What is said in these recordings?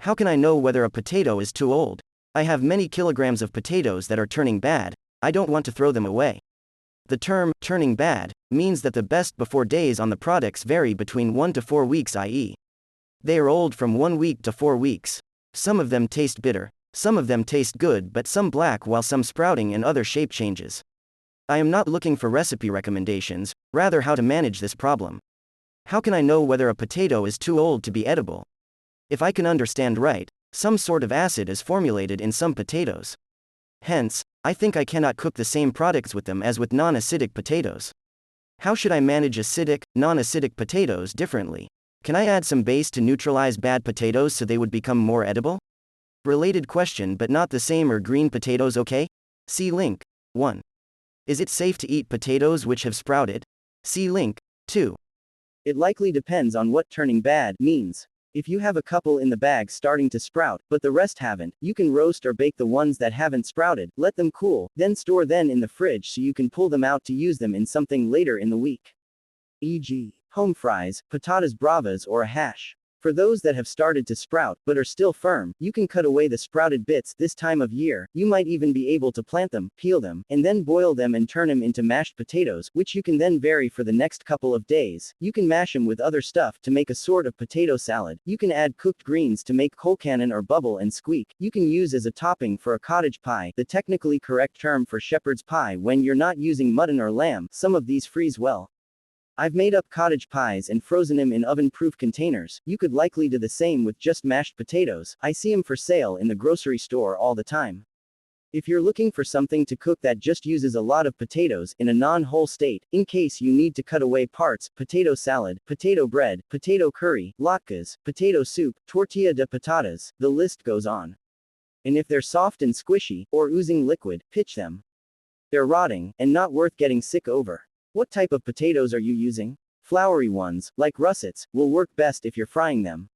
How can I know whether a potato is too old? I have many kilograms of potatoes that are turning bad. I don't want to throw them away. The term turning bad means that the best before days on the products vary between 1 to 4 weeks, i.e., they are old from 1 week to 4 weeks. Some of them taste bitter, some of them taste good, but some black, while some sprouting and other shape changes. I am not looking for recipe recommendations, rather how to manage this problem. How can I know whether a potato is too old to be edible? If I can understand right, some sort of acid is formulated in some potatoes. Hence, I think I cannot cook the same products with them as with non-acidic potatoes. How should I manage acidic, non-acidic potatoes differently? Can I add some base to neutralize bad potatoes so they would become more edible? Related question but not the same. Are green potatoes okay? See link. 1. Is it safe to eat potatoes which have sprouted? See link. 2. It likely depends on what turning bad means. If you have a couple in the bag starting to sprout, but the rest haven't, you can roast or bake the ones that haven't sprouted, let them cool, then store them in the fridge so you can pull them out to use them in something later in the week. E.g., home fries, patatas bravas, or a hash. For those that have started to sprout but are still firm, you can cut away the sprouted bits this time of year. You might even be able to plant them, peel them, and then boil them and turn them into mashed potatoes, which you can then vary for the next couple of days. You can mash them with other stuff to make a sort of potato salad. You can add cooked greens to make colcannon or bubble and squeak. You can use as a topping for a cottage pie, the technically correct term for shepherd's pie when you're not using mutton or lamb. Some of these freeze well. I've made up cottage pies and frozen them in oven-proof containers. You could likely do the same with just mashed potatoes. I see them for sale in the grocery store all the time. If you're looking for something to cook that just uses a lot of potatoes in a non-whole state, in case you need to cut away parts, potato salad, potato bread, potato curry, latkes, potato soup, tortilla de patatas, the list goes on. And if they're soft and squishy, or oozing liquid, pitch them. They're rotting, and not worth getting sick over. What type of potatoes are you using? Floury ones, like russets, will work best if you're frying them.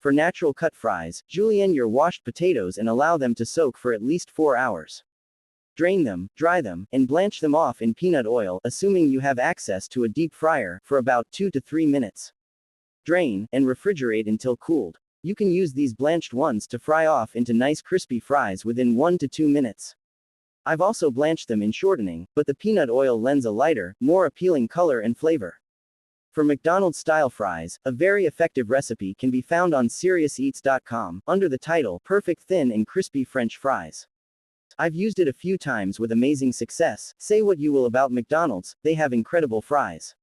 For natural cut fries, julienne your washed potatoes and allow them to soak for at least 4 hours. Drain them, dry them, and blanch them off in peanut oil, assuming you have access to a deep fryer, for about 2 to 3 minutes. Drain, and refrigerate until cooled. You can use these blanched ones to fry off into nice crispy fries within 1 to 2 minutes. I've also blanched them in shortening, but the peanut oil lends a lighter, more appealing color and flavor. For McDonald's-style fries, a very effective recipe can be found on SeriousEats.com, under the title, Perfect Thin and Crispy French Fries. I've used it a few times with amazing success. Say what you will about McDonald's, they have incredible fries.